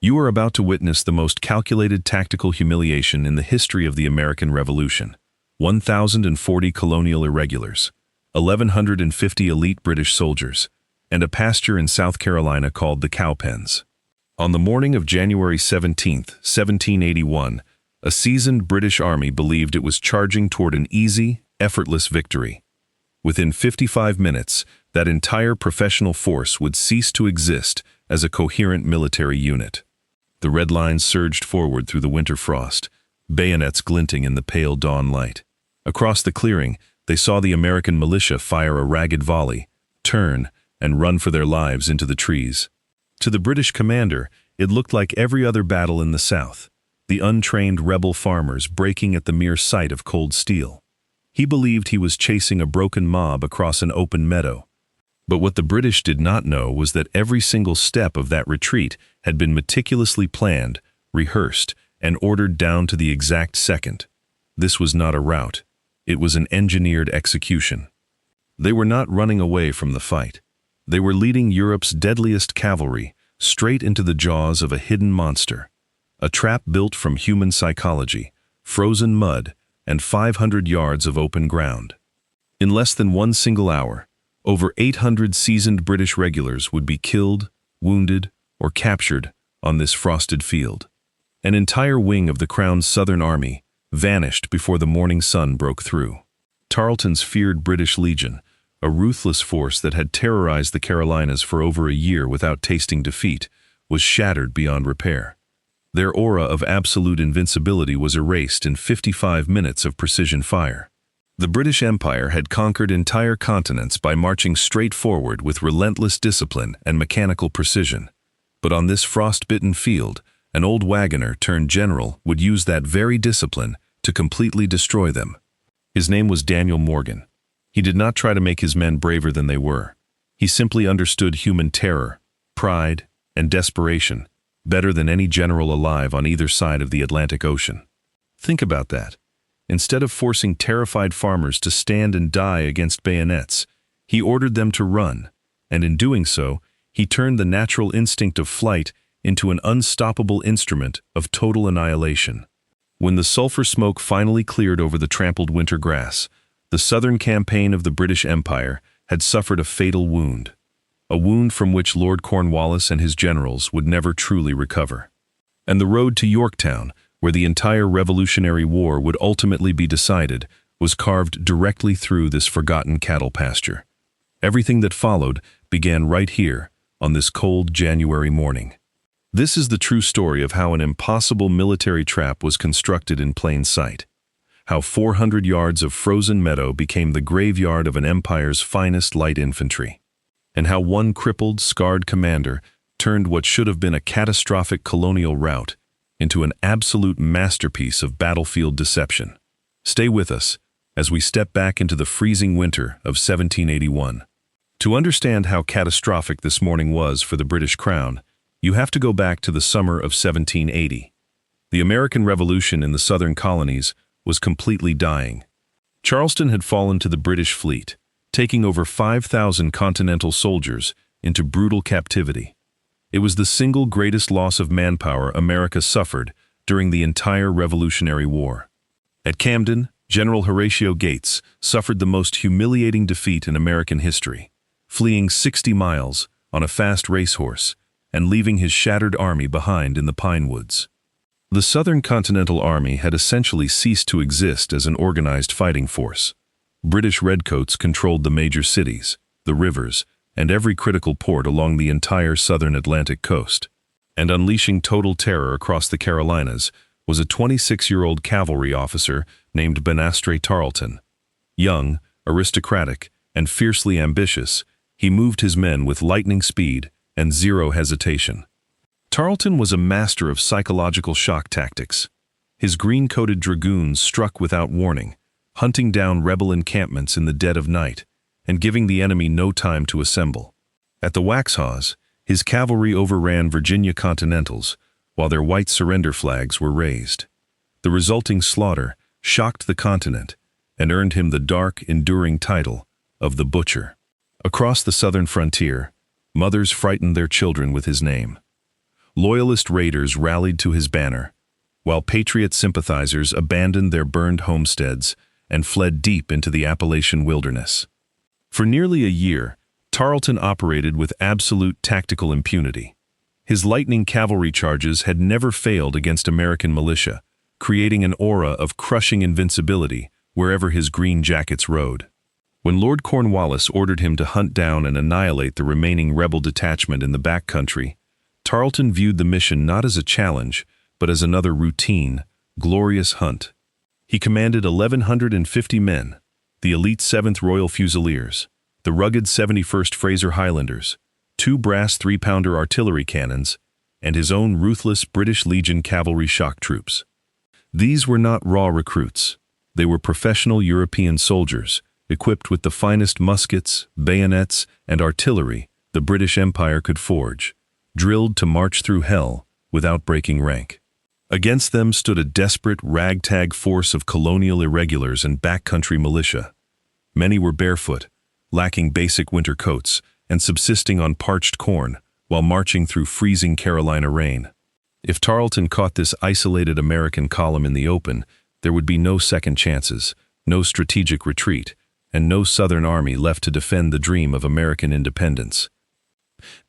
You are about to witness the most calculated tactical humiliation in the history of the American Revolution. 1,040 colonial irregulars, 1,150 elite British soldiers, and a pasture in South Carolina called the Cowpens. On the morning of January 17, 1781, a seasoned British army believed it was charging toward an easy, effortless victory. Within 55 minutes, that entire professional force would cease to exist as a coherent military unit. The red lines surged forward through the winter frost, bayonets glinting in the pale dawn light. Across the clearing, they saw the American militia fire a ragged volley, turn, and run for their lives into the trees. To the British commander, it looked like every other battle in the South, the untrained rebel farmers breaking at the mere sight of cold steel. He believed he was chasing a broken mob across an open meadow. But what the British did not know was that every single step of that retreat had been meticulously planned, rehearsed, and ordered down to the exact second. This was not a rout. It was an engineered execution. They were not running away from the fight. They were leading Europe's deadliest cavalry straight into the jaws of a hidden monster, a trap built from human psychology, frozen mud, and 500 yards of open ground. In less than one single hour, over 800 seasoned British regulars would be killed, wounded, or captured on this frosted field. An entire wing of the Crown's Southern Army vanished before the morning sun broke through. Tarleton's feared British Legion, a ruthless force that had terrorized the Carolinas for over a year without tasting defeat, was shattered beyond repair. Their aura of absolute invincibility was erased in 55 minutes of precision fire. The British Empire had conquered entire continents by marching straight forward with relentless discipline and mechanical precision. But on this frost-bitten field, an old wagoner turned general would use that very discipline to completely destroy them. His name was Daniel Morgan. He did not try to make his men braver than they were. He simply understood human terror, pride, and desperation better than any general alive on either side of the Atlantic Ocean. Think about that. Instead of forcing terrified farmers to stand and die against bayonets, he ordered them to run, and in doing so, he turned the natural instinct of flight into an unstoppable instrument of total annihilation. When the sulfur smoke finally cleared over the trampled winter grass, the southern campaign of the British Empire had suffered a fatal wound, a wound from which Lord Cornwallis and his generals would never truly recover. And the road to Yorktown, where the entire Revolutionary War would ultimately be decided, was carved directly through this forgotten cattle pasture. Everything that followed began right here, on this cold January morning. This is the true story of how an impossible military trap was constructed in plain sight, how 400 yards of frozen meadow became the graveyard of an empire's finest light infantry, and how one crippled, scarred commander turned what should have been a catastrophic colonial rout into an absolute masterpiece of battlefield deception. Stay with us as we step back into the freezing winter of 1781. To understand how catastrophic this morning was for the British Crown, you have to go back to the summer of 1780. The American Revolution in the southern colonies was completely dying. Charleston had fallen to the British fleet, taking over 5,000 continental soldiers into brutal captivity. It was the single greatest loss of manpower America suffered during the entire Revolutionary War. At Camden, General Horatio Gates suffered the most humiliating defeat in American history, fleeing 60 miles on a fast racehorse and leaving his shattered army behind in the pine woods. The Southern Continental Army had essentially ceased to exist as an organized fighting force. British redcoats controlled the major cities, the rivers, and every critical port along the entire southern Atlantic coast. And unleashing total terror across the Carolinas was a 26-year-old cavalry officer named Banastre Tarleton. Young, aristocratic, and fiercely ambitious, he moved his men with lightning speed and zero hesitation. Tarleton was a master of psychological shock tactics. His green-coated dragoons struck without warning, hunting down rebel encampments in the dead of night and giving the enemy no time to assemble. At the Waxhaws, his cavalry overran Virginia Continentals, while their white surrender flags were raised. The resulting slaughter shocked the continent and earned him the dark, enduring title of the Butcher. Across the southern frontier, mothers frightened their children with his name. Loyalist raiders rallied to his banner, while Patriot sympathizers abandoned their burned homesteads and fled deep into the Appalachian wilderness. For nearly a year, Tarleton operated with absolute tactical impunity. His lightning cavalry charges had never failed against American militia, creating an aura of crushing invincibility wherever his green jackets rode. When Lord Cornwallis ordered him to hunt down and annihilate the remaining rebel detachment in the backcountry, Tarleton viewed the mission not as a challenge, but as another routine, glorious hunt. He commanded 1,150 men, the elite 7th Royal Fusiliers, the rugged 71st Fraser Highlanders, 2 brass 3-pounder artillery cannons, and his own ruthless British Legion cavalry shock troops. These were not raw recruits. They were professional European soldiers, equipped with the finest muskets, bayonets, and artillery the British Empire could forge, drilled to march through hell without breaking rank. Against them stood a desperate ragtag force of colonial irregulars and backcountry militia. Many were barefoot, lacking basic winter coats, and subsisting on parched corn while marching through freezing Carolina rain. If Tarleton caught this isolated American column in the open, there would be no second chances, no strategic retreat, and no Southern army left to defend the dream of American independence.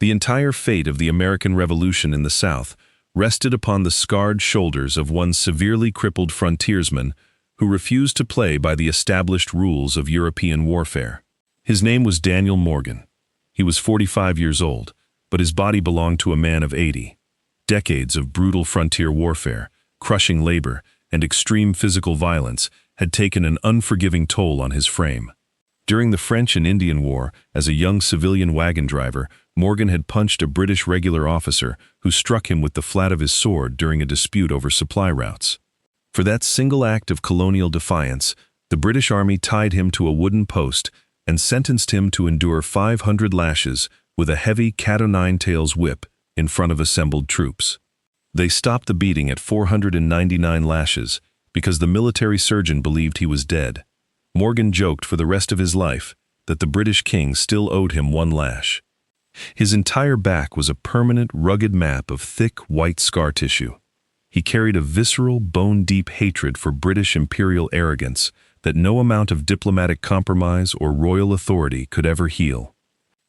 The entire fate of the American Revolution in the South rested upon the scarred shoulders of one severely crippled frontiersman who refused to play by the established rules of European warfare. His name was Daniel Morgan. He was 45 years old, but his body belonged to a man of 80. Decades of brutal frontier warfare, crushing labor, and extreme physical violence had taken an unforgiving toll on his frame. During the French and Indian War, as a young civilian wagon driver, Morgan had punched a British regular officer who struck him with the flat of his sword during a dispute over supply routes. For that single act of colonial defiance, the British Army tied him to a wooden post and sentenced him to endure 500 lashes with a heavy cat-o'-nine-tails whip in front of assembled troops. They stopped the beating at 499 lashes because the military surgeon believed he was dead. Morgan joked for the rest of his life that the British king still owed him 1 lash. His entire back was a permanent, rugged map of thick, white scar tissue. He carried a visceral, bone-deep hatred for British imperial arrogance that no amount of diplomatic compromise or royal authority could ever heal.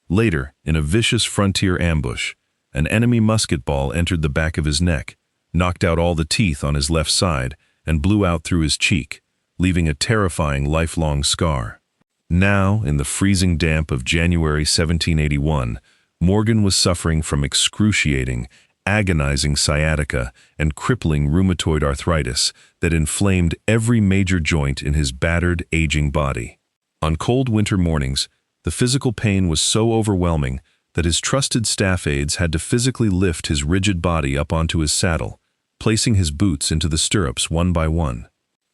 Later, in a vicious frontier ambush, an enemy musket ball entered the back of his neck, knocked out all the teeth on his left side, and blew out through his cheek, leaving a terrifying lifelong scar. Now, in the freezing damp of January 1781, Morgan was suffering from excruciating, agonizing sciatica and crippling rheumatoid arthritis that inflamed every major joint in his battered, aging body. On cold winter mornings, the physical pain was so overwhelming that his trusted staff aides had to physically lift his rigid body up onto his saddle, placing his boots into the stirrups one by one.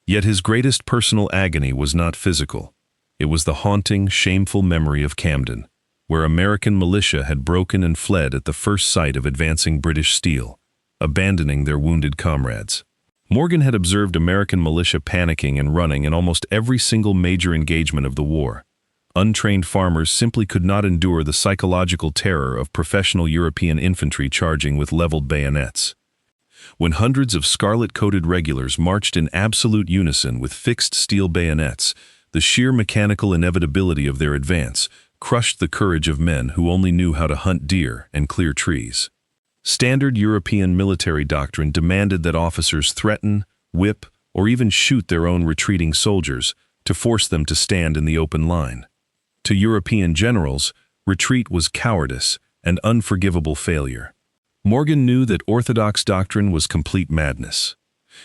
Yet his greatest personal agony was not physical. It was the haunting, shameful memory of Camden, where American militia had broken and fled at the first sight of advancing British steel, abandoning their wounded comrades. Morgan had observed American militia panicking and running in almost every single major engagement of the war. Untrained farmers simply could not endure the psychological terror of professional European infantry charging with leveled bayonets. When hundreds of scarlet-coated regulars marched in absolute unison with fixed steel bayonets, the sheer mechanical inevitability of their advance crushed the courage of men who only knew how to hunt deer and clear trees. Standard European military doctrine demanded that officers threaten, whip, or even shoot their own retreating soldiers to force them to stand in the open line. To European generals, retreat was cowardice and unforgivable failure. Morgan knew that orthodox doctrine was complete madness.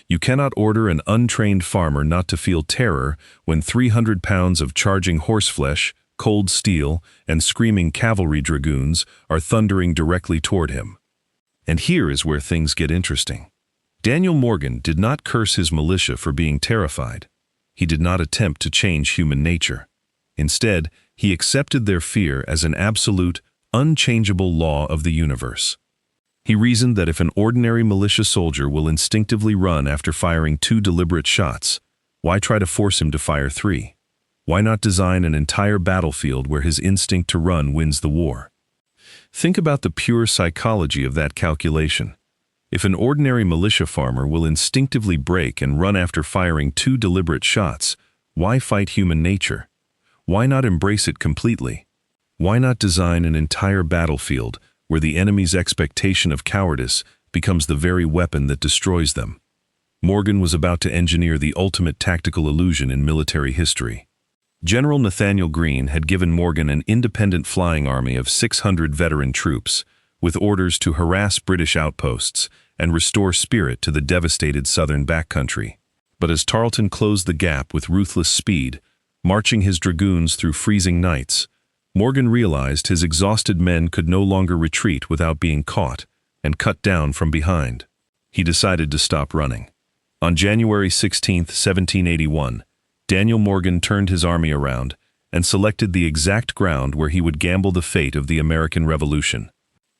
You cannot order an untrained farmer not to feel terror when 300 pounds of charging horseflesh, cold steel, and screaming cavalry dragoons are thundering directly toward him. And here is where things get interesting. Daniel Morgan did not curse his militia for being terrified. He did not attempt to change human nature. Instead, he accepted their fear as an absolute, unchangeable law of the universe. He reasoned that if an ordinary militia soldier will instinctively run after firing 2 deliberate shots, why try to force him to fire 3? Why not design an entire battlefield where his instinct to run wins the war? Think about the pure psychology of that calculation. If an ordinary militia farmer will instinctively break and run after firing 2 deliberate shots, why fight human nature? Why not embrace it completely? Why not design an entire battlefield where the enemy's expectation of cowardice becomes the very weapon that destroys them? Morgan was about to engineer the ultimate tactical illusion in military history. General Nathaniel Greene had given Morgan an independent flying army of 600 veteran troops, with orders to harass British outposts and restore spirit to the devastated southern backcountry. But as Tarleton closed the gap with ruthless speed, marching his dragoons through freezing nights, Morgan realized his exhausted men could no longer retreat without being caught and cut down from behind. He decided to stop running. On January 16, 1781, Daniel Morgan turned his army around and selected the exact ground where he would gamble the fate of the American Revolution.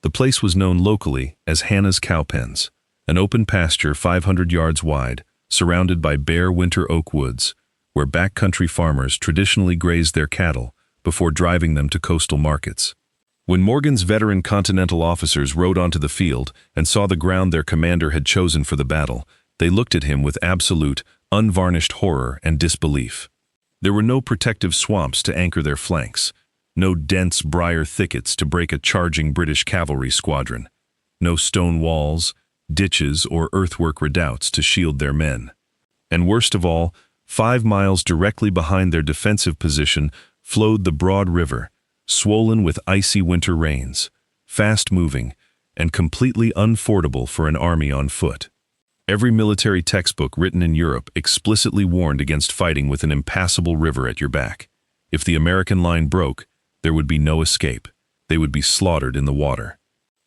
The place was known locally as Hannah's Cowpens, an open pasture 500 yards wide, surrounded by bare winter oak woods, where backcountry farmers traditionally grazed their cattle before driving them to coastal markets. When Morgan's veteran Continental officers rode onto the field and saw the ground their commander had chosen for the battle, they looked at him with absolute, unvarnished horror and disbelief. There were no protective swamps to anchor their flanks, no dense briar thickets to break a charging British cavalry squadron, no stone walls, ditches, or earthwork redoubts to shield their men. And worst of all, 5 miles directly behind their defensive position flowed the broad river, swollen with icy winter rains, fast-moving, and completely unfordable for an army on foot. Every military textbook written in Europe explicitly warned against fighting with an impassable river at your back. If the American line broke, there would be no escape. They would be slaughtered in the water.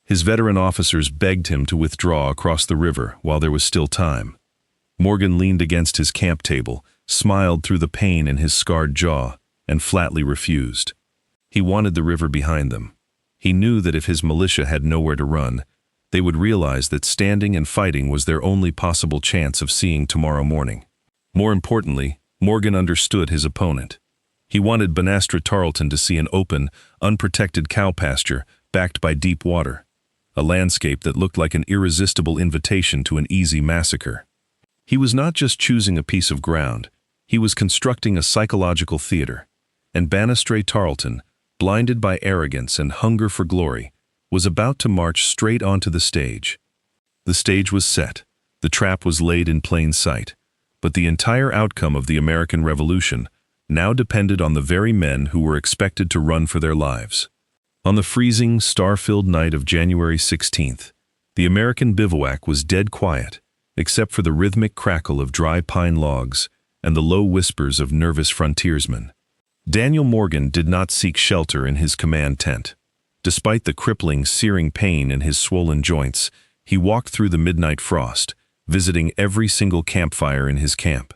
His veteran officers begged him to withdraw across the river while there was still time. Morgan leaned against his camp table, smiled through the pain in his scarred jaw, and flatly refused. He wanted the river behind them. He knew that if his militia had nowhere to run, they would realize that standing and fighting was their only possible chance of seeing tomorrow morning. More importantly, Morgan understood his opponent. He wanted Banastre Tarleton to see an open, unprotected cow pasture backed by deep water, a landscape that looked like an irresistible invitation to an easy massacre. He was not just choosing a piece of ground, he was constructing a psychological theater, and Banastre Tarleton, blinded by arrogance and hunger for glory, was about to march straight onto the stage. The stage was set, the trap was laid in plain sight, but the entire outcome of the American Revolution now depended on the very men who were expected to run for their lives. On the freezing, star-filled night of January 16th, the American bivouac was dead quiet, except for the rhythmic crackle of dry pine logs and the low whispers of nervous frontiersmen. Daniel Morgan did not seek shelter in his command tent. Despite the crippling, searing pain in his swollen joints, he walked through the midnight frost, visiting every single campfire in his camp.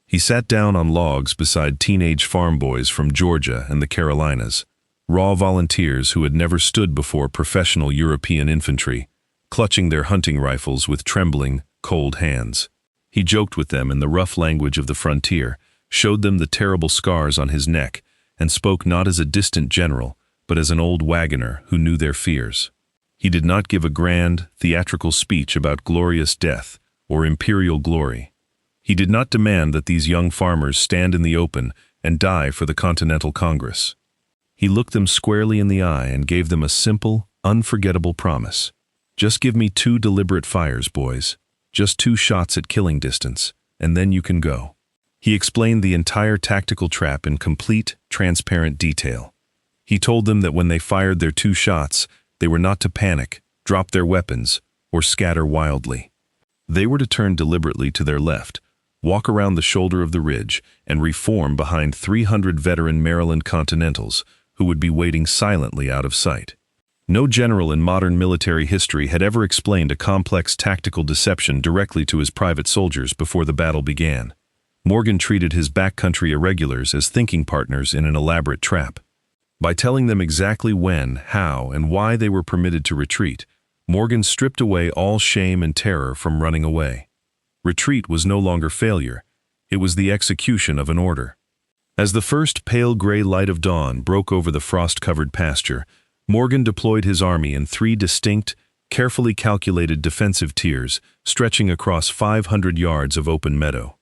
He sat down on logs beside teenage farm boys from Georgia and the Carolinas, raw volunteers who had never stood before professional European infantry, clutching their hunting rifles with trembling, cold hands. He joked with them in the rough language of the frontier, showed them the terrible scars on his neck, and spoke not as a distant general, but as an old wagoner who knew their fears. He did not give a grand, theatrical speech about glorious death or imperial glory. He did not demand that these young farmers stand in the open and die for the Continental Congress. He looked them squarely in the eye and gave them a simple, unforgettable promise. Just give me 2 deliberate fires, boys. Just 2 shots at killing distance, and then you can go. He explained the entire tactical trap in complete, transparent detail. He told them that when they fired their 2 shots, they were not to panic, drop their weapons, or scatter wildly. They were to turn deliberately to their left, walk around the shoulder of the ridge, and reform behind 300 veteran Maryland Continentals who would be waiting silently out of sight. No general in modern military history had ever explained a complex tactical deception directly to his private soldiers before the battle began. Morgan treated his backcountry irregulars as thinking partners in an elaborate trap. By telling them exactly when, how, and why they were permitted to retreat, Morgan stripped away all shame and terror from running away. Retreat was no longer failure, it was the execution of an order. As the first pale gray light of dawn broke over the frost-covered pasture, Morgan deployed his army in three distinct, carefully calculated defensive tiers stretching across 500 yards of open meadow.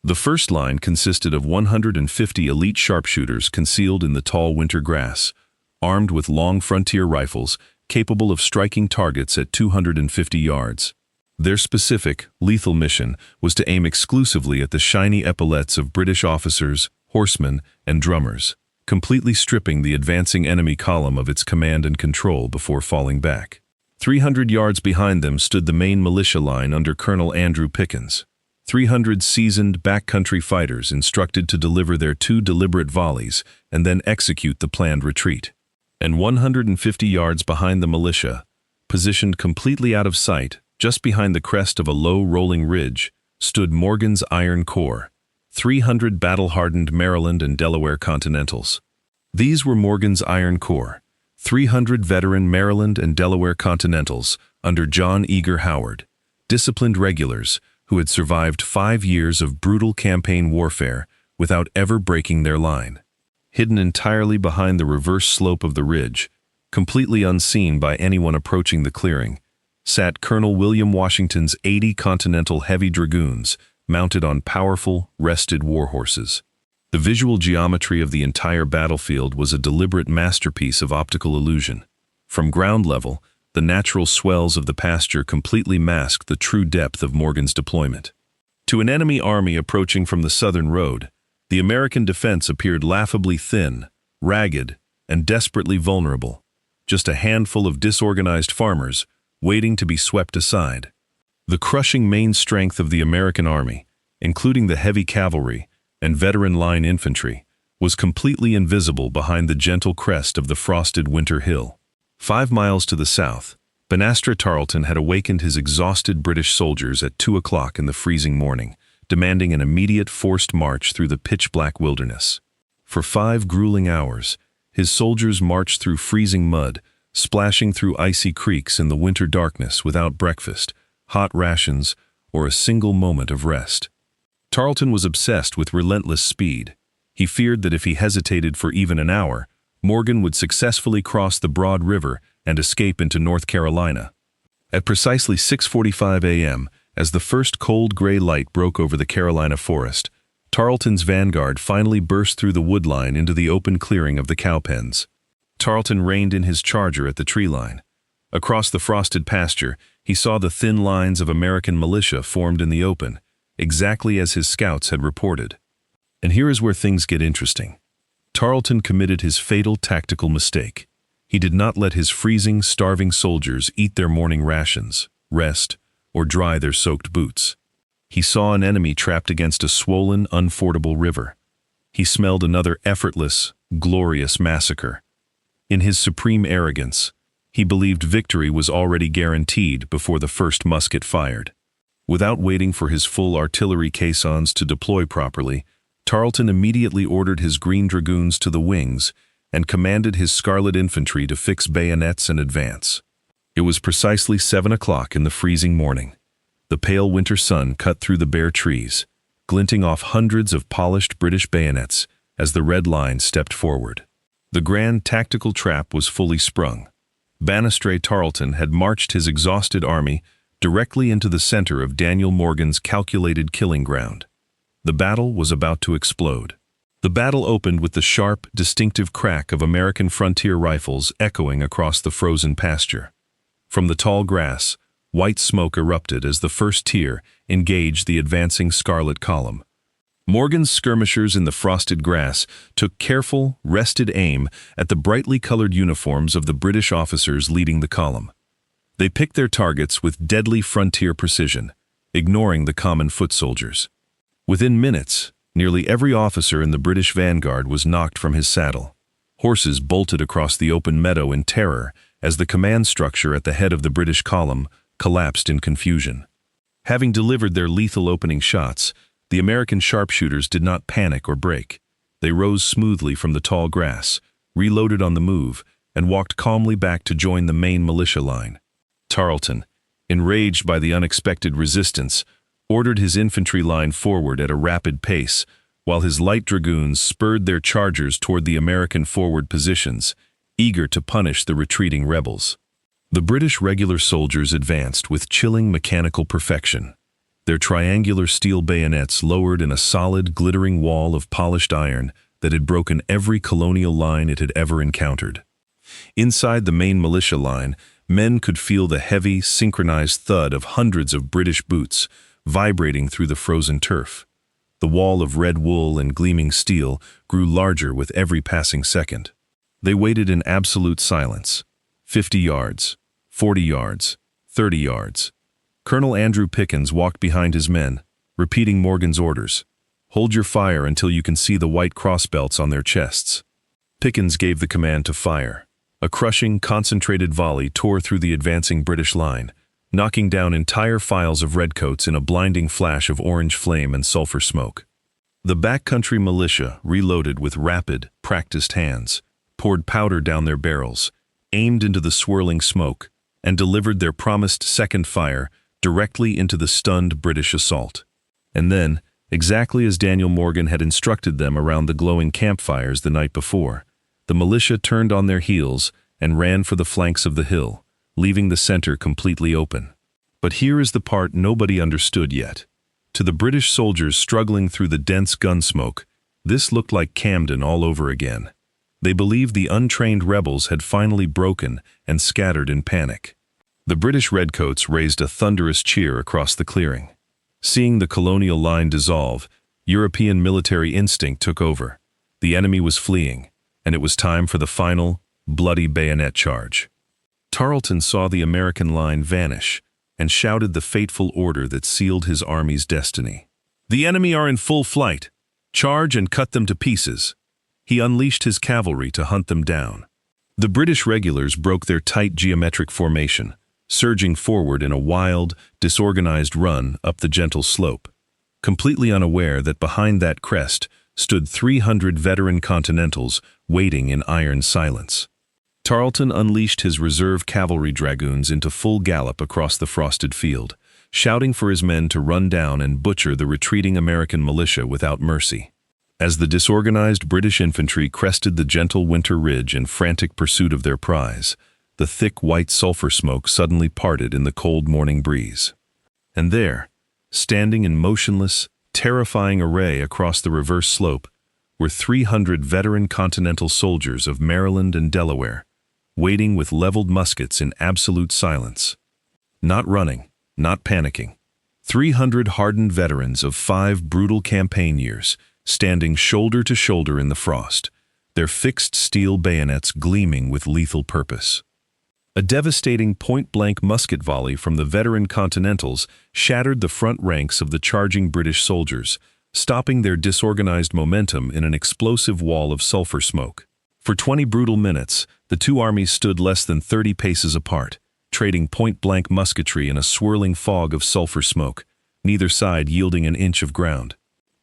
The first line consisted of 150 elite sharpshooters concealed in the tall winter grass, armed with long frontier rifles capable of striking targets at 250 yards. Their specific, lethal mission was to aim exclusively at the shiny epaulets of British officers, horsemen, and drummers, completely stripping the advancing enemy column of its command and control before falling back. 300 yards behind them stood the main militia line under Colonel Andrew Pickens. 300 seasoned backcountry fighters instructed to deliver their 2 deliberate volleys and then execute the planned retreat. And 150 yards behind the militia, positioned completely out of sight, just behind the crest of a low rolling ridge, stood Morgan's Iron Corps, 300 battle-hardened Maryland and Delaware Continentals. These were Morgan's Iron Corps, 300 veteran Maryland and Delaware Continentals under John Eager Howard, disciplined regulars who had survived 5 years of brutal campaign warfare without ever breaking their line. Hidden entirely behind the reverse slope of the ridge, completely unseen by anyone approaching the clearing, sat Colonel William Washington's 80 Continental Heavy Dragoons mounted on powerful, rested warhorses. The visual geometry of the entire battlefield was a deliberate masterpiece of optical illusion. From ground level, the natural swells of the pasture completely masked the true depth of Morgan's deployment. To an enemy army approaching from the southern road, the American defense appeared laughably thin, ragged, and desperately vulnerable, just a handful of disorganized farmers waiting to be swept aside. The crushing main strength of the American army, including the heavy cavalry and veteran line infantry, was completely invisible behind the gentle crest of the frosted winter hill. 5 miles to the south, Banastre Tarleton had awakened his exhausted British soldiers at 2 o'clock in the freezing morning, demanding an immediate forced march through the pitch-black wilderness. For 5 grueling hours, his soldiers marched through freezing mud, splashing through icy creeks in the winter darkness without breakfast, hot rations, or a single moment of rest. Tarleton was obsessed with relentless speed. He feared that if he hesitated for even an hour, Morgan would successfully cross the broad river and escape into North Carolina. At precisely 6:45 a.m., as the first cold gray light broke over the Carolina forest, Tarleton's vanguard finally burst through the wood line into the open clearing of the Cowpens. Tarleton reined in his charger at the tree line. Across the frosted pasture, he saw the thin lines of American militia formed in the open, exactly as his scouts had reported. And here is where things get interesting. Tarleton committed his fatal tactical mistake. He did not let his freezing, starving soldiers eat their morning rations, rest, or dry their soaked boots. He saw an enemy trapped against a swollen, unfordable river. He smelled another effortless, glorious massacre. In his supreme arrogance, he believed victory was already guaranteed before the first musket fired. Without waiting for his full artillery caissons to deploy properly, Tarleton immediately ordered his Green Dragoons to the wings and commanded his Scarlet Infantry to fix bayonets and advance. It was precisely 7 o'clock in the freezing morning. The pale winter sun cut through the bare trees, glinting off hundreds of polished British bayonets as the red line stepped forward. The grand tactical trap was fully sprung. Banastre Tarleton had marched his exhausted army directly into the center of Daniel Morgan's calculated killing ground. The battle was about to explode. The battle opened with the sharp, distinctive crack of American frontier rifles echoing across the frozen pasture. From the tall grass, white smoke erupted as the first tier engaged the advancing Scarlet Column. Morgan's skirmishers in the frosted grass took careful, rested aim at the brightly colored uniforms of the British officers leading the column. They picked their targets with deadly frontier precision, ignoring the common foot soldiers. Within minutes, nearly every officer in the British vanguard was knocked from his saddle. Horses bolted across the open meadow in terror as the command structure at the head of the British column collapsed in confusion. Having delivered their lethal opening shots, the American sharpshooters did not panic or break. They rose smoothly from the tall grass, reloaded on the move, and walked calmly back to join the main militia line. Tarleton, enraged by the unexpected resistance, ordered his infantry line forward at a rapid pace, while his light dragoons spurred their chargers toward the American forward positions, eager to punish the retreating rebels. The British regular soldiers advanced with chilling mechanical perfection, their triangular steel bayonets lowered in a solid, glittering wall of polished iron that had broken every colonial line it had ever encountered. Inside the main militia line, men could feel the heavy, synchronized thud of hundreds of British boots vibrating through the frozen turf. The wall of red wool and gleaming steel grew larger with every passing second. They waited in absolute silence. 50 yards, 40 yards, 30 yards. Colonel Andrew Pickens walked behind his men, repeating Morgan's orders. Hold your fire until you can see the white crossbelts on their chests. Pickens gave the command to fire. A crushing, concentrated volley tore through the advancing British line, knocking down entire files of redcoats in a blinding flash of orange flame and sulfur smoke. The backcountry militia reloaded with rapid, practiced hands, poured powder down their barrels, aimed into the swirling smoke, and delivered their promised second fire directly into the stunned British assault. And then, exactly as Daniel Morgan had instructed them around the glowing campfires the night before, the militia turned on their heels and ran for the flanks of the hill, leaving the center completely open. But here is the part nobody understood yet. To the British soldiers struggling through the dense gun smoke, this looked like Camden all over again. They believed the untrained rebels had finally broken and scattered in panic. The British redcoats raised a thunderous cheer across the clearing. Seeing the colonial line dissolve, European military instinct took over. The enemy was fleeing, and it was time for the final, bloody bayonet charge. Tarleton saw the American line vanish and shouted the fateful order that sealed his army's destiny. "The enemy are in full flight. Charge and cut them to pieces." He unleashed his cavalry to hunt them down. The British regulars broke their tight geometric formation, surging forward in a wild, disorganized run up the gentle slope, completely unaware that behind that crest stood 300 veteran Continentals waiting in iron silence. Tarleton unleashed his reserve cavalry dragoons into full gallop across the frosted field, shouting for his men to run down and butcher the retreating American militia without mercy. As the disorganized British infantry crested the gentle winter ridge in frantic pursuit of their prize, the thick white sulfur smoke suddenly parted in the cold morning breeze. And there, standing in motionless, terrifying array across the reverse slope, were 300 veteran Continental soldiers of Maryland and Delaware, waiting with leveled muskets in absolute silence. Not running, not panicking. 300 hardened veterans of 5 brutal campaign years, standing shoulder to shoulder in the frost, their fixed steel bayonets gleaming with lethal purpose. A devastating point-blank musket volley from the veteran Continentals shattered the front ranks of the charging British soldiers, stopping their disorganized momentum in an explosive wall of sulfur smoke. For 20 brutal minutes, the two armies stood less than 30 paces apart, trading point-blank musketry in a swirling fog of sulfur smoke, neither side yielding an inch of ground.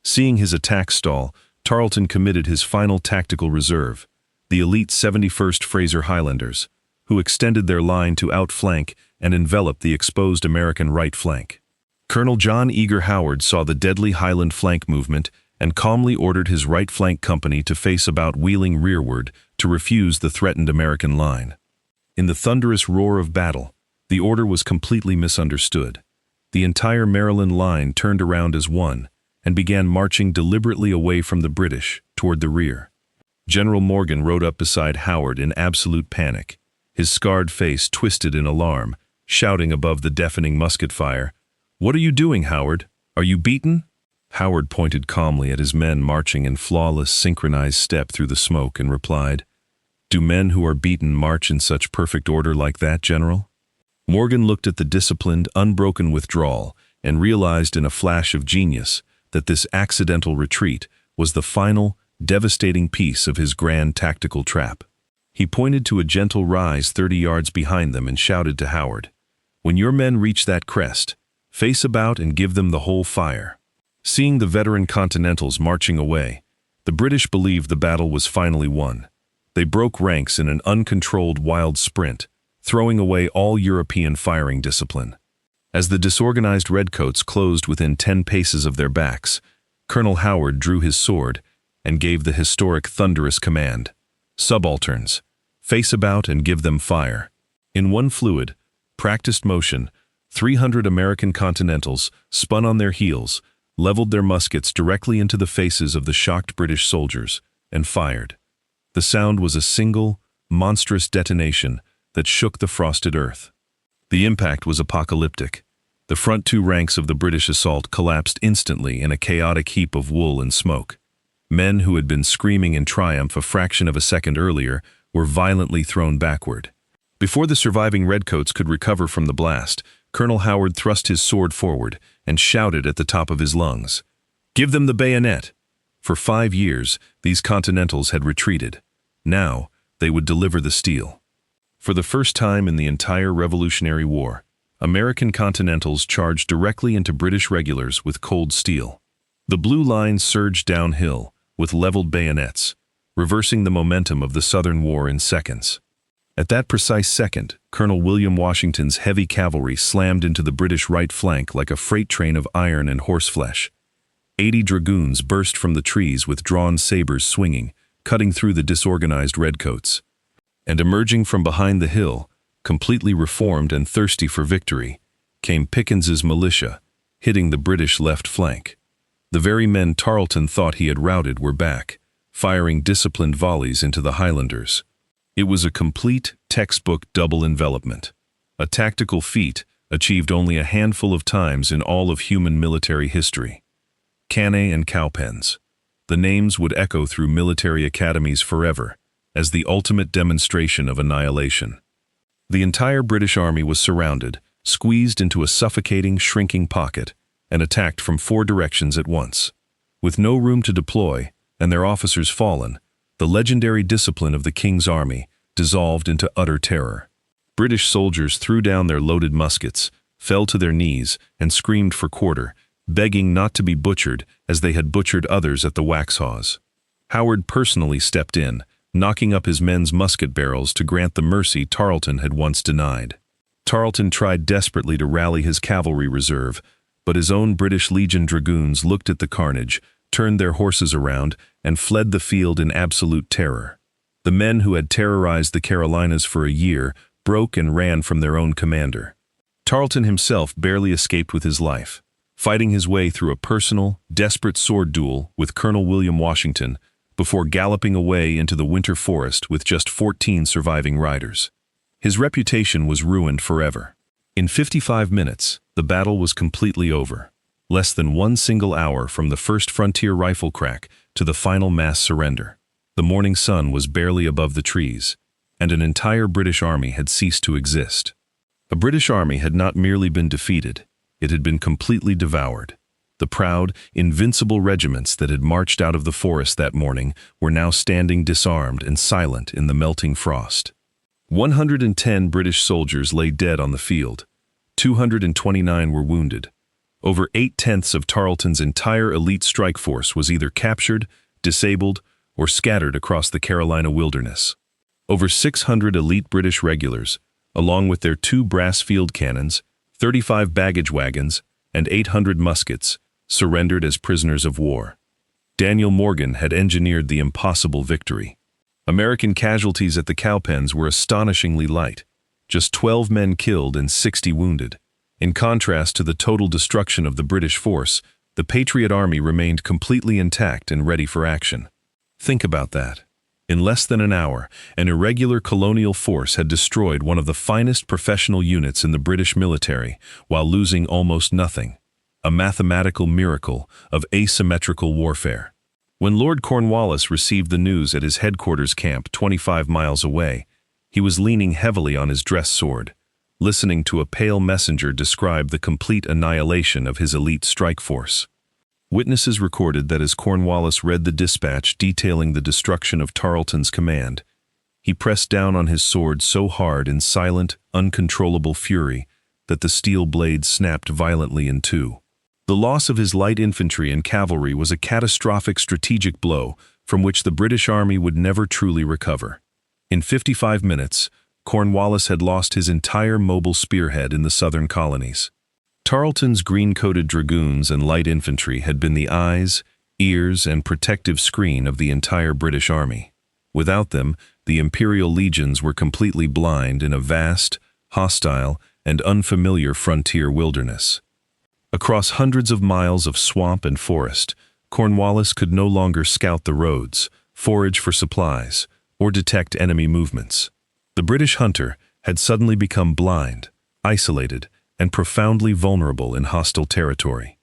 Seeing his attack stall, Tarleton committed his final tactical reserve, the elite 71st Fraser Highlanders, who extended their line to outflank and envelop the exposed American right flank. Colonel John Eager Howard saw the deadly Highland flank movement and calmly ordered his right flank company to face about wheeling rearward to refuse the threatened American line. In the thunderous roar of battle, the order was completely misunderstood. The entire Maryland line turned around as one and began marching deliberately away from the British toward the rear. General Morgan rode up beside Howard in absolute panic, his scarred face twisted in alarm, shouting above the deafening musket fire, "What are you doing, Howard? Are you beaten?" Howard pointed calmly at his men marching in flawless, synchronized step through the smoke and replied, "Do men who are beaten march in such perfect order like that, General?" Morgan looked at the disciplined, unbroken withdrawal and realized in a flash of genius that this accidental retreat was the final, devastating piece of his grand tactical trap. He pointed to a gentle rise 30 yards behind them and shouted to Howard, "When your men reach that crest, face about and give them the whole fire." Seeing the veteran Continentals marching away, the British believed the battle was finally won. They broke ranks in an uncontrolled wild sprint, throwing away all European firing discipline. As the disorganized redcoats closed within 10 paces of their backs, Colonel Howard drew his sword and gave the historic thunderous command, "Subalterns, face about and give them fire. In one fluid, practiced motion, 300 American Continentals spun on their heels, leveled their muskets directly into the faces of the shocked British soldiers, and fired. The sound was a single, monstrous detonation that shook the frosted earth. The impact was apocalyptic. The front two ranks of the British assault collapsed instantly in a chaotic heap of wool and smoke. Men who had been screaming in triumph a fraction of a second earlier were violently thrown backward. Before the surviving redcoats could recover from the blast, Colonel Howard thrust his sword forward and shouted at the top of his lungs, "Give them the bayonet!" For 5 years, these Continentals had retreated. Now, they would deliver the steel. For the first time in the entire Revolutionary War, American Continentals charged directly into British regulars with cold steel. The blue line surged downhill with leveled bayonets, reversing the momentum of the Southern War in seconds. At that precise second, Colonel William Washington's heavy cavalry slammed into the British right flank like a freight train of iron and horseflesh. 80 dragoons burst from the trees with drawn sabers swinging, cutting through the disorganized redcoats. And emerging from behind the hill, completely reformed and thirsty for victory, came Pickens's militia, hitting the British left flank. The very men Tarleton thought he had routed were back, firing disciplined volleys into the Highlanders. It was a complete, textbook double envelopment, a tactical feat achieved only a handful of times in all of human military history. Cannae and Cowpens. The names would echo through military academies forever, as the ultimate demonstration of annihilation. The entire British army was surrounded, squeezed into a suffocating, shrinking pocket, and attacked from 4 directions at once. With no room to deploy, and their officers fallen, the legendary discipline of the King's Army dissolved into utter terror. British soldiers threw down their loaded muskets, fell to their knees, and screamed for quarter, begging not to be butchered as they had butchered others at the Waxhaws. Howard personally stepped in, knocking up his men's musket barrels to grant the mercy Tarleton had once denied. Tarleton tried desperately to rally his cavalry reserve, but his own British Legion dragoons looked at the carnage, turned their horses around, and fled the field in absolute terror. The men who had terrorized the Carolinas for a year broke and ran from their own commander. Tarleton himself barely escaped with his life, fighting his way through a personal, desperate sword duel with Colonel William Washington before galloping away into the winter forest with just 14 surviving riders. His reputation was ruined forever. In 55 minutes, the battle was completely over. Less than 1 single hour from the first frontier rifle crack to the final mass surrender. The morning sun was barely above the trees, and an entire British army had ceased to exist. A British army had not merely been defeated, it had been completely devoured. The proud, invincible regiments that had marched out of the forest that morning were now standing disarmed and silent in the melting frost. 110 British soldiers lay dead on the field. 229 were wounded. Over 8/10 of Tarleton's entire elite strike force was either captured, disabled, or scattered across the Carolina wilderness. Over 600 elite British regulars, along with their 2 brass field cannons, 35 baggage wagons, and 800 muskets, surrendered as prisoners of war. Daniel Morgan had engineered the impossible victory. American casualties at the Cowpens were astonishingly light, just 12 men killed and 60 wounded. In contrast to the total destruction of the British force, the Patriot Army remained completely intact and ready for action. Think about that. In less than an hour, an irregular colonial force had destroyed one of the finest professional units in the British military while losing almost nothing. A mathematical miracle of asymmetrical warfare. When Lord Cornwallis received the news at his headquarters camp 25 miles away, he was leaning heavily on his dress sword, listening to a pale messenger describe the complete annihilation of his elite strike force. Witnesses recorded that as Cornwallis read the dispatch detailing the destruction of Tarleton's command, he pressed down on his sword so hard in silent, uncontrollable fury that the steel blade snapped violently in 2. The loss of his light infantry and cavalry was a catastrophic strategic blow from which the British Army would never truly recover. In 55 minutes, Cornwallis had lost his entire mobile spearhead in the southern colonies. Tarleton's green-coated dragoons and light infantry had been the eyes, ears, and protective screen of the entire British Army. Without them, the imperial legions were completely blind in a vast, hostile, and unfamiliar frontier wilderness. Across hundreds of miles of swamp and forest, Cornwallis could no longer scout the roads, forage for supplies, or detect enemy movements. The British hunter had suddenly become blind, isolated, and profoundly vulnerable in hostile territory.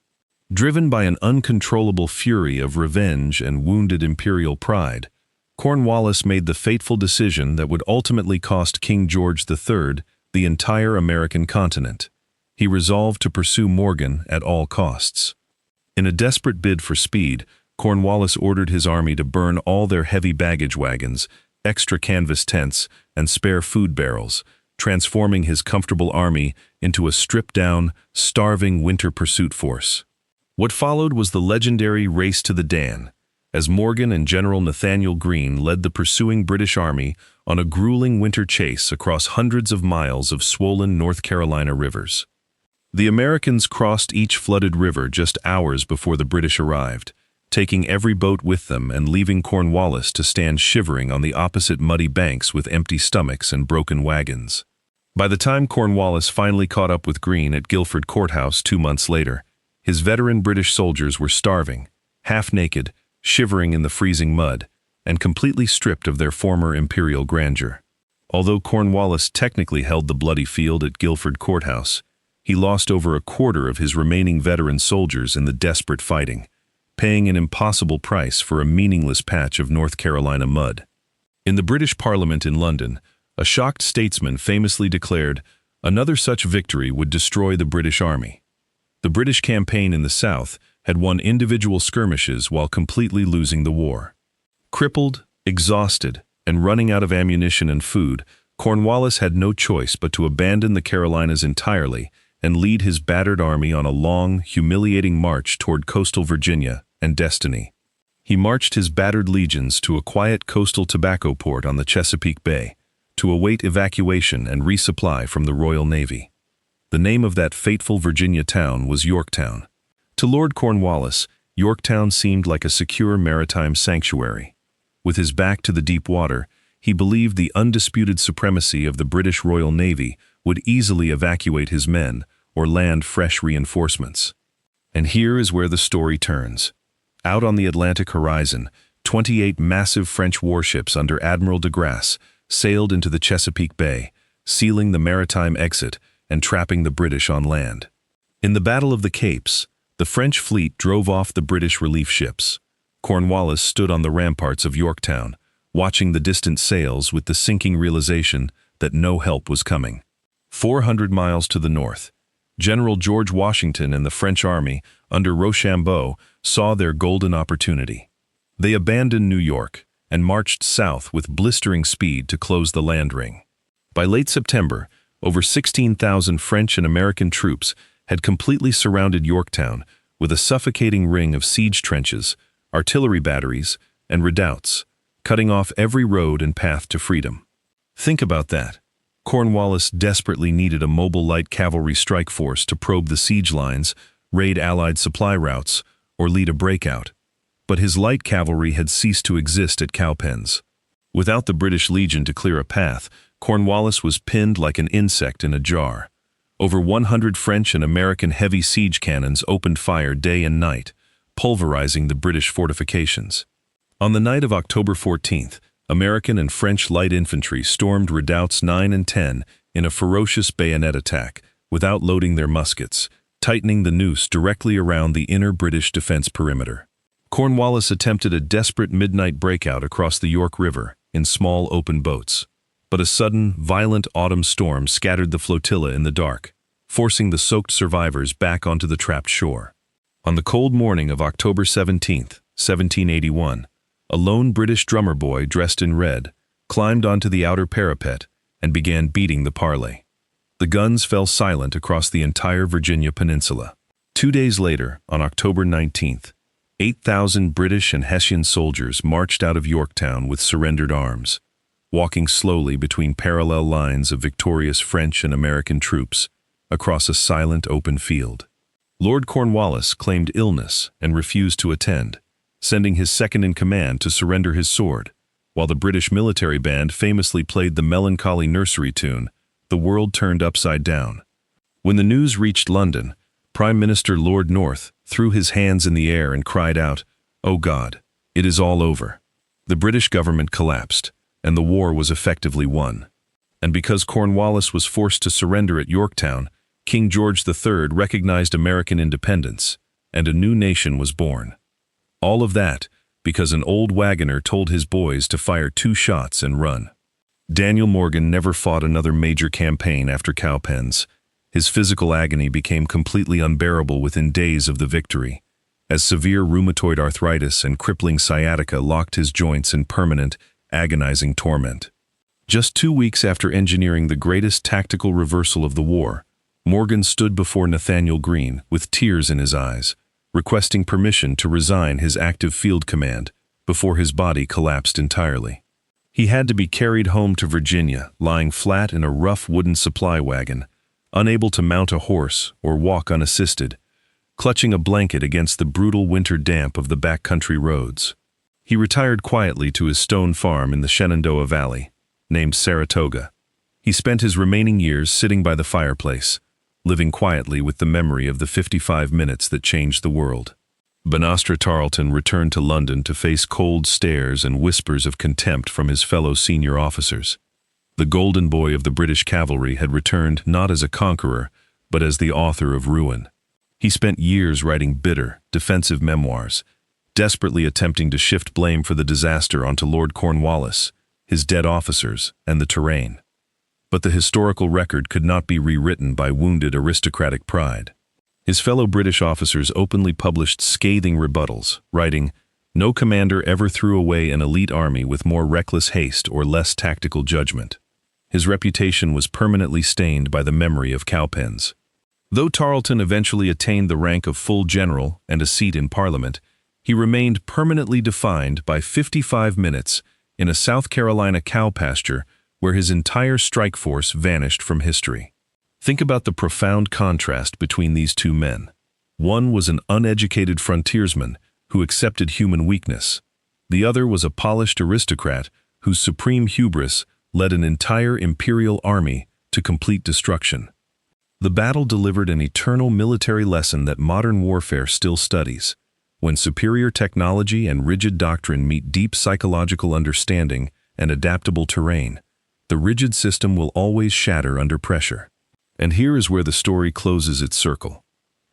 Driven by an uncontrollable fury of revenge and wounded imperial pride, Cornwallis made the fateful decision that would ultimately cost King George III the entire American continent. He resolved to pursue Morgan at all costs. In a desperate bid for speed, Cornwallis ordered his army to burn all their heavy baggage wagons, extra canvas tents, and spare food barrels, transforming his comfortable army into a stripped-down, starving winter pursuit force. What followed was the legendary Race to the Dan, as Morgan and General Nathanael Greene led the pursuing British army on a grueling winter chase across hundreds of miles of swollen North Carolina rivers. The Americans crossed each flooded river just hours before the British arrived, taking every boat with them and leaving Cornwallis to stand shivering on the opposite muddy banks with empty stomachs and broken wagons. By the time Cornwallis finally caught up with Greene at Guilford Courthouse 2 months later, his veteran British soldiers were starving, half-naked, shivering in the freezing mud, and completely stripped of their former imperial grandeur. Although Cornwallis technically held the bloody field at Guilford Courthouse, he lost over a quarter of his remaining veteran soldiers in the desperate fighting, paying an impossible price for a meaningless patch of North Carolina mud. In the British Parliament in London, a shocked statesman famously declared, "Another such victory would destroy the British army." The British campaign in the South had won individual skirmishes while completely losing the war. Crippled, exhausted, and running out of ammunition and food, Cornwallis had no choice but to abandon the Carolinas entirely and lead his battered army on a long, humiliating march toward coastal Virginia and destiny. He marched his battered legions to a quiet coastal tobacco port on the Chesapeake Bay to await evacuation and resupply from the Royal Navy. The name of that fateful Virginia town was Yorktown. To Lord Cornwallis, Yorktown seemed like a secure maritime sanctuary. With his back to the deep water, he believed the undisputed supremacy of the British Royal Navy would easily evacuate his men or land fresh reinforcements. And here is where the story turns. Out on the Atlantic horizon, 28 massive French warships under Admiral de Grasse sailed into the Chesapeake Bay, sealing the maritime exit and trapping the British on land. In the Battle of the Capes, the French fleet drove off the British relief ships. Cornwallis stood on the ramparts of Yorktown, watching the distant sails with the sinking realization that no help was coming. 400 miles to the north, General George Washington and the French army, under Rochambeau, saw their golden opportunity. They abandoned New York and marched south with blistering speed to close the land ring. By late September, over 16,000 French and American troops had completely surrounded Yorktown with a suffocating ring of siege trenches, artillery batteries, and redoubts, cutting off every road and path to freedom. Think about that. Cornwallis desperately needed a mobile light cavalry strike force to probe the siege lines, raid Allied supply routes, or lead a breakout. But his light cavalry had ceased to exist at Cowpens. Without the British Legion to clear a path, Cornwallis was pinned like an insect in a jar. Over 100 French and American heavy siege cannons opened fire day and night, pulverizing the British fortifications. On the night of October 14th, American and French light infantry stormed redoubts 9 and 10 in a ferocious bayonet attack, without loading their muskets, tightening the noose directly around the inner British defense perimeter. Cornwallis attempted a desperate midnight breakout across the York River in small open boats. But a sudden, violent autumn storm scattered the flotilla in the dark, forcing the soaked survivors back onto the trapped shore. On the cold morning of October 17, 1781, a lone British drummer boy dressed in red climbed onto the outer parapet and began beating the parley. The guns fell silent across the entire Virginia peninsula. 2 days later, on October 19th, 8,000 British and Hessian soldiers marched out of Yorktown with surrendered arms, walking slowly between parallel lines of victorious French and American troops across a silent open field. Lord Cornwallis claimed illness and refused to attend, sending his second-in-command to surrender his sword, While the British military band famously played the melancholy nursery tune, the world turned upside down. When the news reached London, Prime Minister Lord North threw his hands in the air and cried out, "Oh God, it is all over." The British government collapsed, and the war was effectively won. And because Cornwallis was forced to surrender at Yorktown, King George III recognized American independence, and a new nation was born. All of that because an old wagoner told his boys to fire 2 shots and run. Daniel Morgan never fought another major campaign after Cowpens. His physical agony became completely unbearable within days of the victory, as severe rheumatoid arthritis and crippling sciatica locked his joints in permanent, agonizing torment. Just 2 weeks after engineering the greatest tactical reversal of the war, Morgan stood before Nathanael Greene with tears in his eyes, requesting permission to resign his active field command before his body collapsed entirely. He had to be carried home to Virginia, lying flat in a rough wooden supply wagon, unable to mount a horse or walk unassisted, clutching a blanket against the brutal winter damp of the backcountry roads. He retired quietly to his stone farm in the Shenandoah Valley, named Saratoga. He spent his remaining years sitting by the fireplace, living quietly with the memory of the 55 minutes that changed the world. Banastre Tarleton returned to London to face cold stares and whispers of contempt from his fellow senior officers. The golden boy of the British cavalry had returned not as a conqueror, but as the author of ruin. He spent years writing bitter, defensive memoirs, desperately attempting to shift blame for the disaster onto Lord Cornwallis, his dead officers, and the terrain. But the historical record could not be rewritten by wounded aristocratic pride. His fellow British officers openly published scathing rebuttals, writing, "No commander ever threw away an elite army with more reckless haste or less tactical judgment." His reputation was permanently stained by the memory of Cowpens. Though Tarleton eventually attained the rank of full general and a seat in Parliament, he remained permanently defined by 55 minutes in a South Carolina cow pasture where his entire strike force vanished from history. Think about the profound contrast between these two men. One was an uneducated frontiersman who accepted human weakness. The other was a polished aristocrat whose supreme hubris led an entire imperial army to complete destruction. The battle delivered an eternal military lesson that modern warfare still studies. When superior technology and rigid doctrine meet deep psychological understanding and adaptable terrain, the rigid system will always shatter under pressure. And here is where the story closes its circle.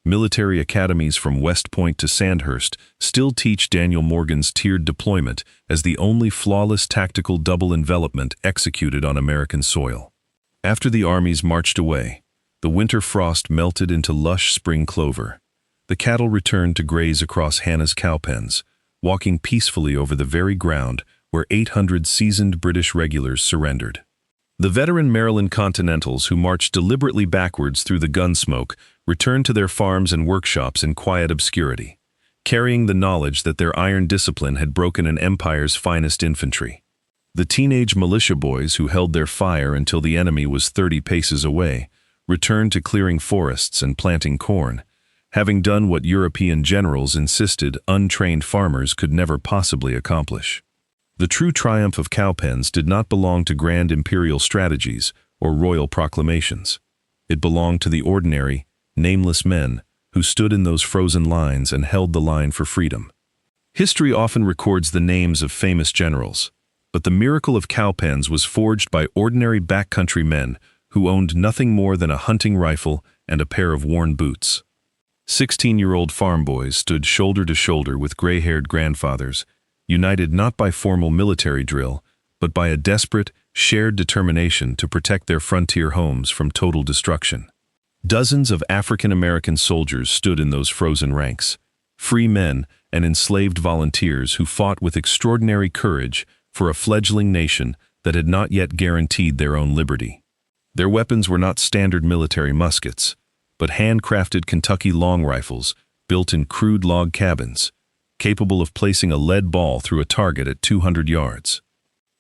Military academies from West Point to Sandhurst still teach Daniel Morgan's tiered deployment as the only flawless tactical double envelopment executed on American soil. After the armies marched away, the winter frost melted into lush spring clover. The cattle returned to graze across Hannah's cowpens, walking peacefully over the very ground where 800 seasoned British regulars surrendered. The veteran Maryland Continentals who marched deliberately backwards through the gun smoke returned to their farms and workshops in quiet obscurity, carrying the knowledge that their iron discipline had broken an empire's finest infantry. The teenage militia boys who held their fire until the enemy was 30 paces away returned to clearing forests and planting corn, having done what European generals insisted untrained farmers could never possibly accomplish. The true triumph of Cowpens did not belong to grand imperial strategies or royal proclamations. It belonged to the ordinary, nameless men who stood in those frozen lines and held the line for freedom. History often records the names of famous generals, but the miracle of Cowpens was forged by ordinary backcountry men who owned nothing more than a hunting rifle and a pair of worn boots. 16-year-old farm boys stood shoulder to shoulder with gray-haired grandfathers, united not by formal military drill, but by a desperate, shared determination to protect their frontier homes from total destruction. Dozens of African-American soldiers stood in those frozen ranks, free men and enslaved volunteers who fought with extraordinary courage for a fledgling nation that had not yet guaranteed their own liberty. Their weapons were not standard military muskets, but handcrafted Kentucky long rifles built in crude log cabins, capable of placing a lead ball through a target at 200 yards.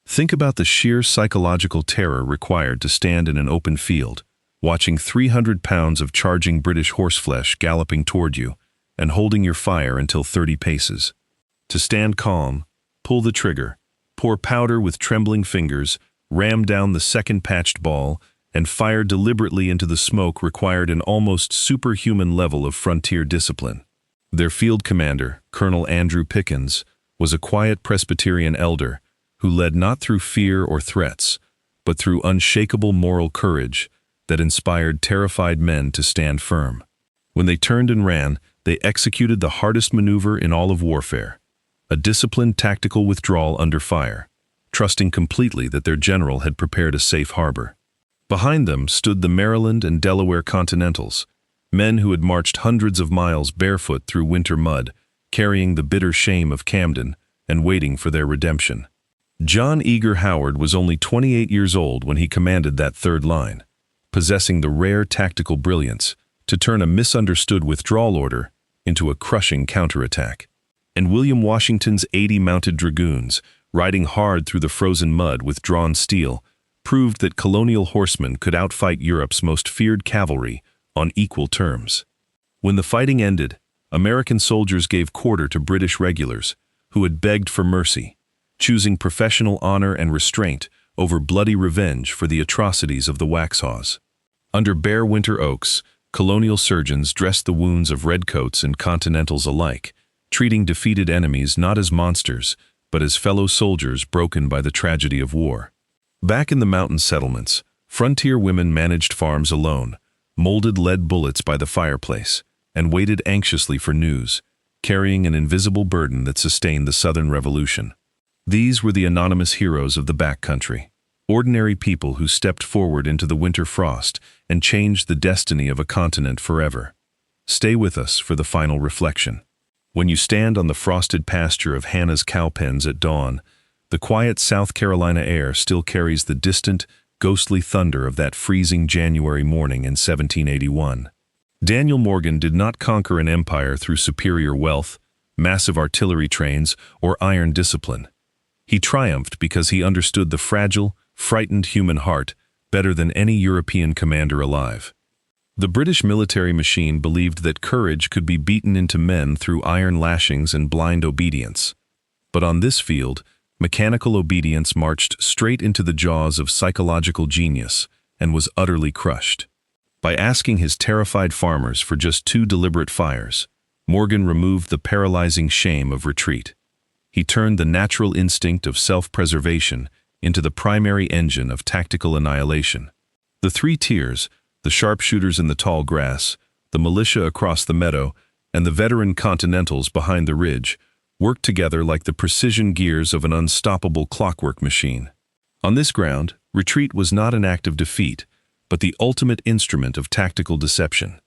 Think about the sheer psychological terror required to stand in an open field, watching 300 pounds of charging British horseflesh galloping toward you and holding your fire until 30 paces. To stand calm, pull the trigger, pour powder with trembling fingers, ram down the second patched ball, and fire deliberately into the smoke required an almost superhuman level of frontier discipline. Their field commander, Colonel Andrew Pickens, was a quiet Presbyterian elder who led not through fear or threats, but through unshakable moral courage that inspired terrified men to stand firm. When they turned and ran, they executed the hardest maneuver in all of warfare, a disciplined tactical withdrawal under fire, trusting completely that their general had prepared a safe harbor. Behind them stood the Maryland and Delaware Continentals, men who had marched hundreds of miles barefoot through winter mud, carrying the bitter shame of Camden and waiting for their redemption. John Eager Howard was only 28 years old when he commanded that third line, possessing the rare tactical brilliance to turn a misunderstood withdrawal order into a crushing counterattack. And William Washington's 80 mounted dragoons, riding hard through the frozen mud with drawn steel, proved that colonial horsemen could outfight Europe's most feared cavalry on equal terms. When the fighting ended, American soldiers gave quarter to British regulars, who had begged for mercy, choosing professional honor and restraint over bloody revenge for the atrocities of the Waxhaws. Under bare winter oaks, colonial surgeons dressed the wounds of redcoats and Continentals alike, treating defeated enemies not as monsters, but as fellow soldiers broken by the tragedy of war. Back in the mountain settlements, frontier women managed farms alone, molded lead bullets by the fireplace, and waited anxiously for news, carrying an invisible burden that sustained the Southern Revolution. These were the anonymous heroes of the backcountry, ordinary people who stepped forward into the winter frost and changed the destiny of a continent forever. Stay with us for the final reflection. When you stand on the frosted pasture of Hannah's Cowpens at dawn, the quiet South Carolina air still carries the distant, ghostly thunder of that freezing January morning in 1781. Daniel Morgan did not conquer an empire through superior wealth, massive artillery trains, or iron discipline. He triumphed because he understood the fragile, frightened human heart better than any European commander alive. The British military machine believed that courage could be beaten into men through iron lashings and blind obedience. But on this field, mechanical obedience marched straight into the jaws of psychological genius and was utterly crushed. By asking his terrified farmers for just 2 deliberate fires, Morgan removed the paralyzing shame of retreat. He turned the natural instinct of self-preservation into the primary engine of tactical annihilation. The 3 tiers, the sharpshooters in the tall grass, the militia across the meadow, and the veteran Continentals behind the ridge, worked together like the precision gears of an unstoppable clockwork machine. On this ground, retreat was not an act of defeat, but the ultimate instrument of tactical deception.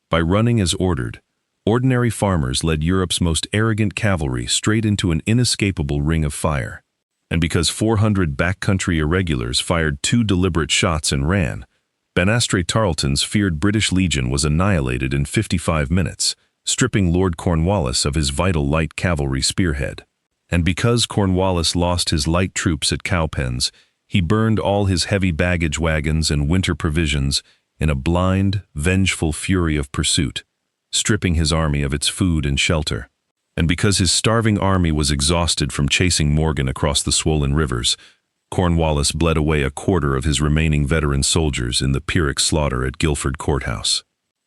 By running as ordered, ordinary farmers led Europe's most arrogant cavalry straight into an inescapable ring of fire. And because 400 backcountry irregulars fired 2 deliberate shots and ran, Banastre Tarleton's feared British Legion was annihilated in 55 minutes, stripping Lord Cornwallis of his vital light cavalry spearhead. And because Cornwallis lost his light troops at Cowpens, he burned all his heavy baggage wagons and winter provisions in a blind, vengeful fury of pursuit, stripping his army of its food and shelter. And because his starving army was exhausted from chasing Morgan across the swollen rivers, Cornwallis bled away a quarter of his remaining veteran soldiers in the Pyrrhic slaughter at Guilford Courthouse.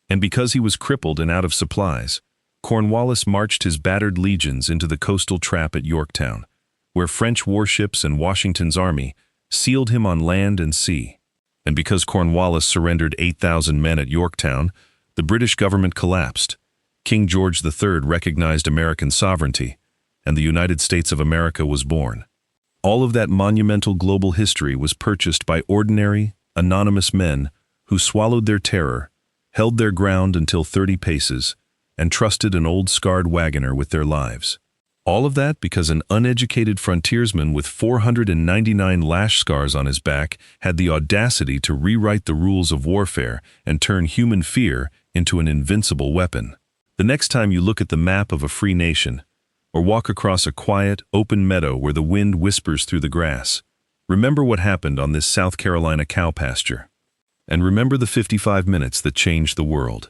And because he was crippled and out of supplies, Cornwallis marched his battered legions into the coastal trap at Yorktown, where French warships and Washington's army sealed him on land and sea. And because Cornwallis surrendered 8,000 men at Yorktown, the British government collapsed. King George III recognized American sovereignty, and the United States of America was born. All of that monumental global history was purchased by ordinary, anonymous men who swallowed their terror, held their ground until 30 paces, and trusted an old scarred wagoner with their lives. All of that because an uneducated frontiersman with 499 lash scars on his back had the audacity to rewrite the rules of warfare and turn human fear into an invincible weapon. The next time you look at the map of a free nation, or walk across a quiet, open meadow where the wind whispers through the grass, remember what happened on this South Carolina cow pasture. And remember the 55 minutes that changed the world.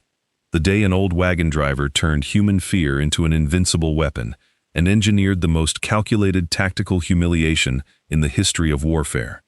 The day an old wagon driver turned human fear into an invincible weapon, and engineered the most calculated tactical humiliation in the history of warfare.